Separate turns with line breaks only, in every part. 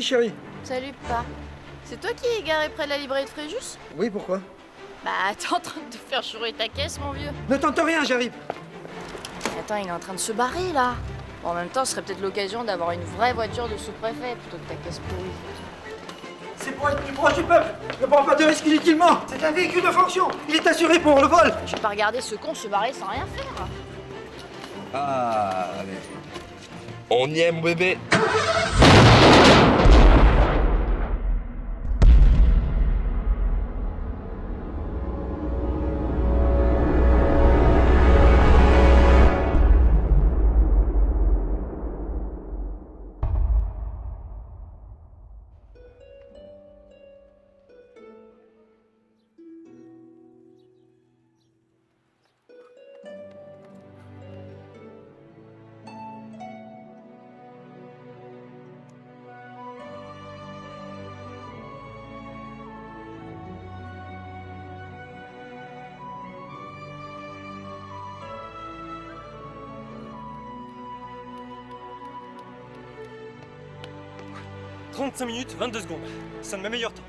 chérie.
Salut, papa. C'est toi qui es garé près de la librairie de Fréjus?
Oui, pourquoi?
Bah, t'es en train de te faire chourer ta caisse, mon vieux.
Ne tente rien, j'arrive.
Attends, il est en train de se barrer, là. Bon, en même temps, ce serait peut-être l'occasion d'avoir une vraie voiture de sous-préfet plutôt que ta caisse pourrie.
C'est pour être plus proche du peuple. Ne prends pas de risque inutilement. C'est un véhicule de fonction. Il est assuré pour le vol.
Je vais pas regarder ce con se barrer sans rien faire.
Ah, allez. On y est, mon bébé. «
35 minutes, 22 secondes. C'est un de mes meilleurs temps.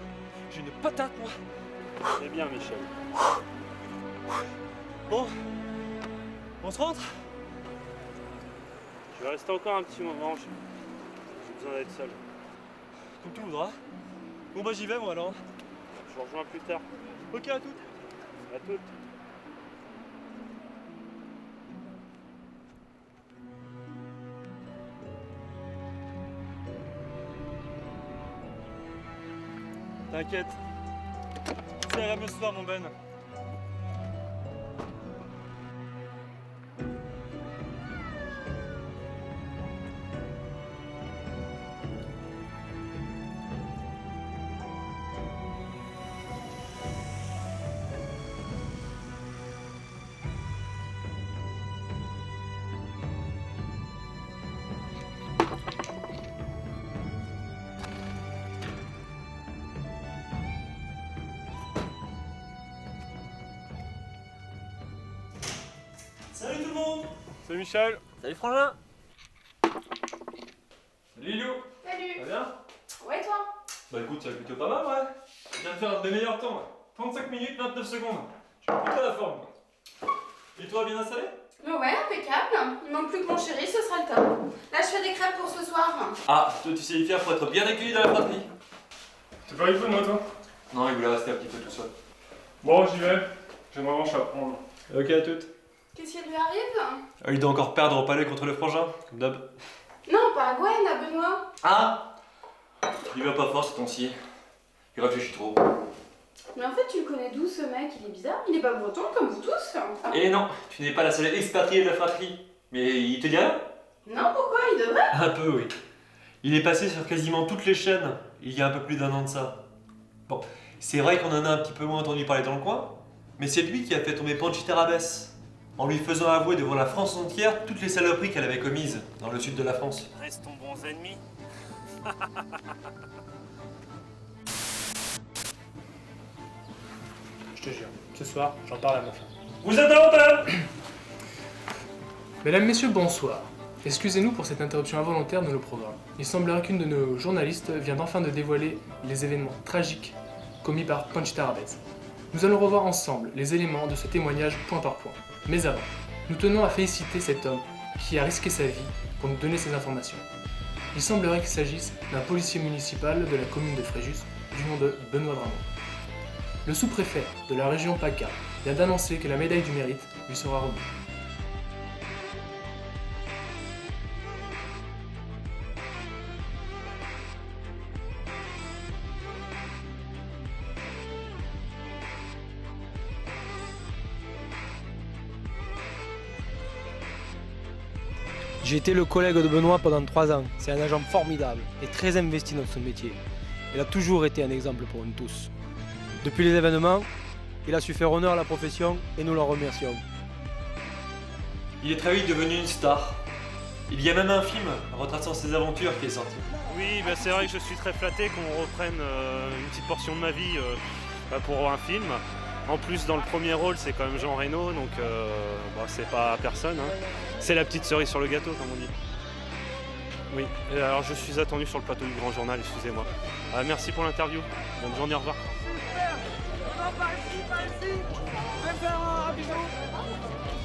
J'ai une patate, moi.
C'est bien, Michel.
Bon, on se rentre?
Je vais rester encore un petit moment. J'ai besoin d'être seul.
Comme tu voudras. Bon bah j'y vais, moi, alors.
Je vous rejoins plus tard.
Ok, à toutes.
À toutes.
T'inquiète. Ça ira mieux ce soir, mon Ben. Salut tout le monde.
Salut Michel.
Salut Frangin. Salut Lilou.
Salut.
Ça va bien?
Ouais, toi?
Bah écoute, ça va plutôt pas mal, ouais. Je viens de faire un de mes meilleurs temps, ouais. 35 minutes, 29 secondes. Je suis plutôt à la forme. Et toi, bien installé?
Ouais, impeccable. Il manque plus que mon chéri, ce sera le top. Là, je fais des crêpes pour ce soir.
Ah, toi tu sais y faire pour être bien accueilli dans la fratrie.
T'es pas avec vous, moi, toi?
Non, il voulait rester un petit peu tout seul.
Bon, j'y vais. J'ai une revanche à prendre.
Ok, à toutes.
Qu'est-ce qui lui arrive?
Il doit encore perdre au palais contre le frangin, comme d'hab.
Non, pas à Gwen, à Benoît.
Ah! Il va pas fort ce temps-ci. Il réfléchit trop.
Mais en fait, tu le connais d'où, ce mec? Il est bizarre. Il est pas breton comme vous tous.
Et non, tu n'es pas la seule expatriée de la fratrie. Mais il te dit rien?
Non, pourquoi? Il devrait.
Un peu, oui. Il est passé sur quasiment toutes les chaînes, il y a un peu plus d'un an de ça. Bon, c'est vrai qu'on en a un petit peu moins entendu parler dans le coin, mais c'est lui qui a fait tomber Panchita Rabès, en lui faisant avouer devant la France entière toutes les saloperies qu'elle avait commises dans le sud de la France.
Restons bons ennemis.
Je te jure, ce soir, j'en parle à ma femme.
Vous êtes à l'antenne.
Mesdames, Messieurs, bonsoir. Excusez-nous pour cette interruption involontaire de nos programmes. Il semblerait qu'une de nos journalistes vient enfin de dévoiler les événements tragiques commis par Panchita Rabès. Nous allons revoir ensemble les éléments de ce témoignage point par point. Mais avant, nous tenons à féliciter cet homme qui a risqué sa vie pour nous donner ces informations. Il semblerait qu'il s'agisse d'un policier municipal de la commune de Fréjus du nom de Benoît Dramont. Le sous-préfet de la région PACA vient d'annoncer que la médaille du mérite lui sera remise.
J'ai été le collègue de Benoît pendant 3 ans. C'est un agent formidable et très investi dans son métier. Il a toujours été un exemple pour nous tous. Depuis les événements, il a su faire honneur à la profession et nous l'en remercions.
Il est très vite devenu une star. Il y a même un film retraçant ses aventures qui est sorti.
Oui, bah c'est vrai que je suis très flatté qu'on reprenne une petite portion de ma vie pour un film. En plus, dans le premier rôle, c'est quand même Jean Reno, donc c'est pas personne. Hein. C'est la petite cerise sur le gâteau, comme on dit. Oui, et alors je suis attendu sur le plateau du Grand Journal, excusez-moi. Merci pour l'interview. Bonne journée, au revoir.
Non, pas ici, pas ici. Je vais me faire un bisou.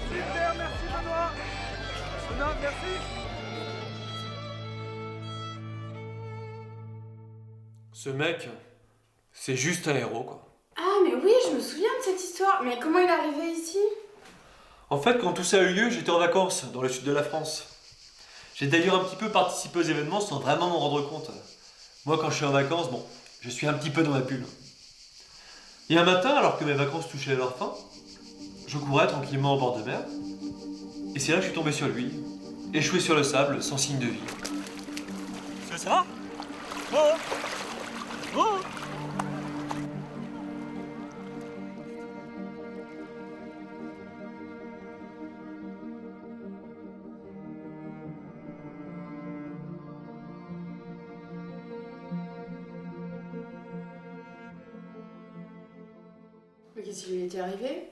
Super, merci Benoît. Benoît, merci.
Ce mec, c'est juste un héros, quoi.
Ah, mais oui, je me souviens de cette histoire. Mais comment il est arrivé ici?
En fait, quand tout ça a eu lieu, j'étais en vacances dans le sud de la France. J'ai d'ailleurs un petit peu participé aux événements sans vraiment m'en rendre compte. Moi, quand je suis en vacances, bon, je suis un petit peu dans ma bulle. Et un matin, alors que mes vacances touchaient à leur fin, je courais tranquillement au bord de mer. Et c'est là que je suis tombé sur lui, échoué sur le sable, sans signe de vie.
C'est ça? Oh! Oh!
Mais qu'est-ce qui lui était arrivé?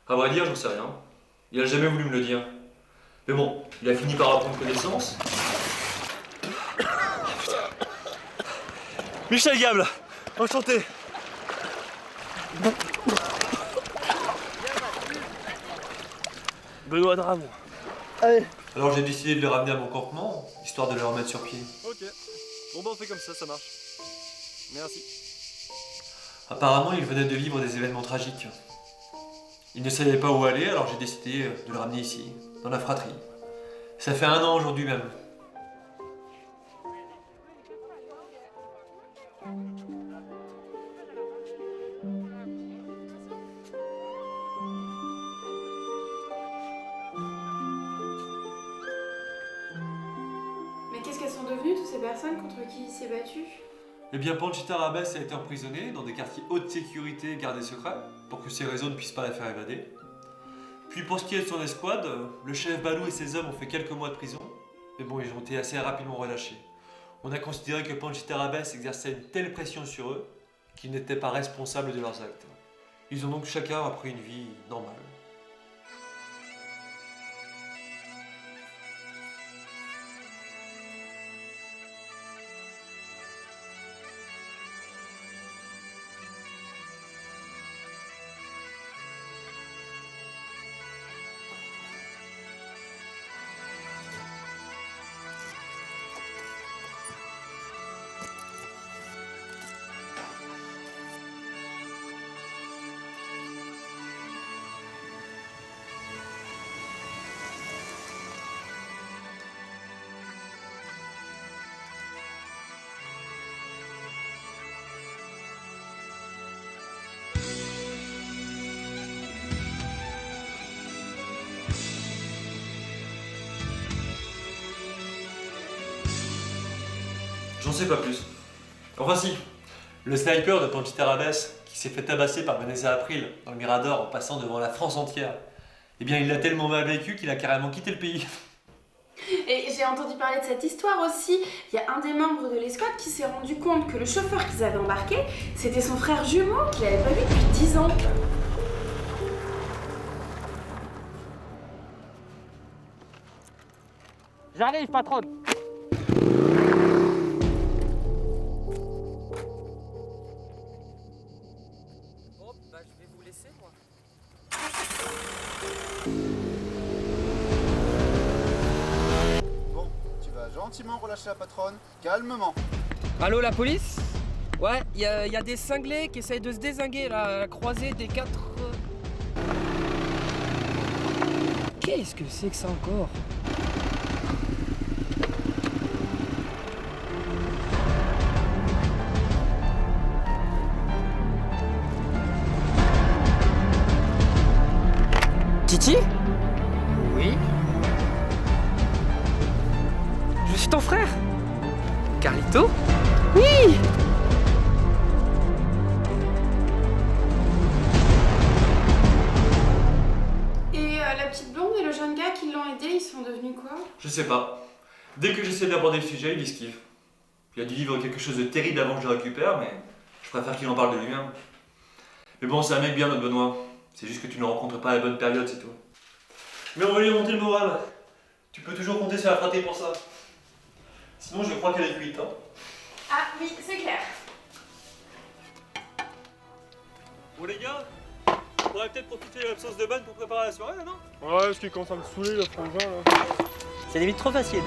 À vrai dire, j'en sais rien. Il a jamais voulu me le dire. Mais bon, il a fini par apprendre connaissance.
Michel Gable, enchanté.
Benoît Dramont.
Alors j'ai décidé de le ramener à mon campement, histoire de le remettre sur pied.
Ok. Bon bah on fait comme ça marche. Merci.
Apparemment, il venait de vivre des événements tragiques. Il ne savait pas où aller, alors j'ai décidé de le ramener ici, dans la fratrie. Ça fait 1 an aujourd'hui même.
Mais qu'est-ce qu'elles sont devenues, toutes ces personnes contre qui il s'est battu?
Eh bien, Panchita Rabès a été emprisonné dans des quartiers haute sécurité gardés secrets, pour que ses réseaux ne puissent pas la faire évader. Puis pour ce qui est de son escouade, le chef Balou et ses hommes ont fait quelques mois de prison, mais bon, ils ont été assez rapidement relâchés. On a considéré que Panchita Rabès exerçait une telle pression sur eux qu'ils n'étaient pas responsables de leurs actes. Ils ont donc chacun repris une vie normale. J'en sais pas plus. Enfin si, le sniper de Panchita Rabès, qui s'est fait tabasser par Vanessa April dans le Mirador en passant devant la France entière, eh bien il l'a tellement mal vécu qu'il a carrément quitté le pays.
Et j'ai entendu parler de cette histoire aussi. Il y a un des membres de l'escouade qui s'est rendu compte que le chauffeur qu'ils avaient embarqué, c'était son frère jumeau qu'il avait pas vu depuis 10 ans.
J'arrive, patronne.
Bon, bah je vais vous laisser, moi.
Bon, tu vas gentiment relâcher la patronne, calmement.
Allô, la police? Ouais, il y a des cinglés qui essayent de se dézinguer là, à la croisée des 4... Qu'est-ce que c'est que ça encore? Titi? Oui? Je suis ton frère? Carlito? Oui!
Et la petite blonde et le jeune gars qui l'ont aidé, ils sont devenus quoi?
Je sais pas. Dès que j'essaie d'aborder le sujet, il esquive. Il a dû vivre quelque chose de terrible avant que je le récupère, mais je préfère qu'il en parle de lui-même. Mais bon, c'est un mec bien, notre Benoît. C'est juste que tu ne le rencontres pas à la bonne période, c'est tout. Mais on va lui remonter le moral. Tu peux toujours compter sur la fratrie pour ça. Sinon, je crois qu'elle est cuite. Hein.
Ah oui, c'est clair.
Bon, les gars, on pourrait peut-être profiter de l'absence de Ban pour préparer la soirée, là, non?
Ouais, ce qui commence à me saouler, le frangin, là.
C'est limite trop facile.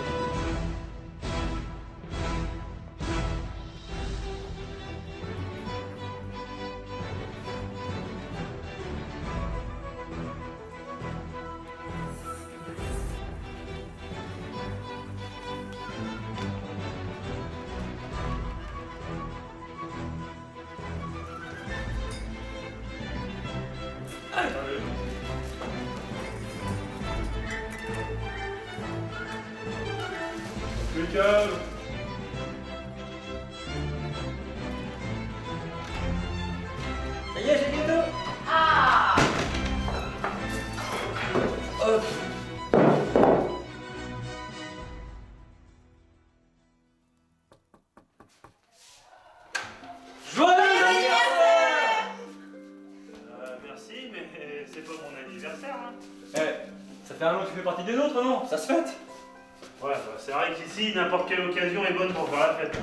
Plus calme.
Ça y est, j'ai bientôt.
Ah
Hop.
Merci, mais c'est pas mon anniversaire. Hein.
Ça fait un an que tu fais partie des nôtres, non? Ça se fête.
Ouais, bah, c'est vrai qu'ici, n'importe quelle occasion est bonne pour faire la fête.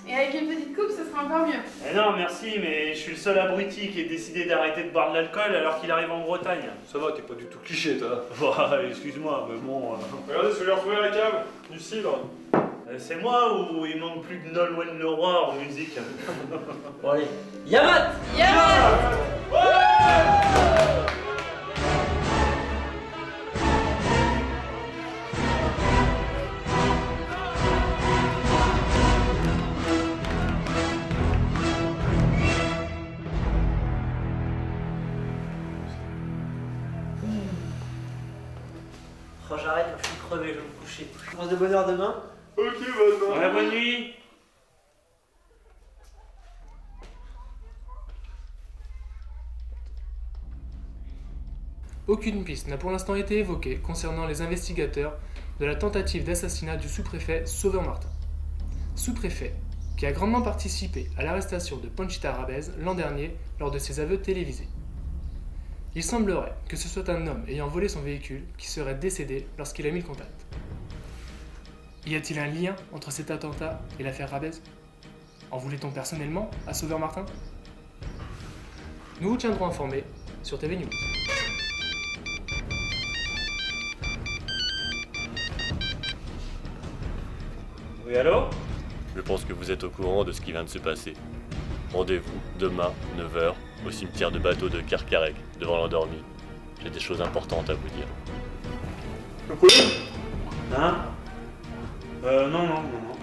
Et avec une petite coupe, ce sera encore mieux.
Eh non, merci, mais je suis le seul abruti qui ait décidé d'arrêter de boire de l'alcool alors qu'il arrive en Bretagne.
Ça va, t'es pas du tout cliché, toi.
Bah, excuse-moi, mais bon...
Regardez ce que j'ai retrouvé à la cave. Du cidre.
c'est moi ou il manque plus que Nolwenn Leroy en musique?
Bon allez. Yamat.
Oh, j'arrête, je suis crevé, je vais me coucher. Je pense de bonne heure demain.
Ok, maintenant.
Ouais, bonne nuit.
Aucune piste n'a pour l'instant été évoquée concernant les investigateurs de la tentative d'assassinat du sous-préfet Sauveur Martin. Sous-préfet qui a grandement participé à l'arrestation de Panchita Rabez l'an dernier lors de ses aveux télévisés. Il semblerait que ce soit un homme ayant volé son véhicule qui serait décédé lorsqu'il a mis le contact. Y a-t-il un lien entre cet attentat et l'affaire Rabez? En voulait-on personnellement à Sauveur Martin? Nous vous tiendrons informés sur TV News.
Oui, allô?
Je pense que vous êtes au courant de ce qui vient de se passer. Rendez-vous demain, 9h, au cimetière de bateau de Carcarec, devant l'endormi. J'ai des choses importantes à vous dire.
Hein? Non, non, non, non.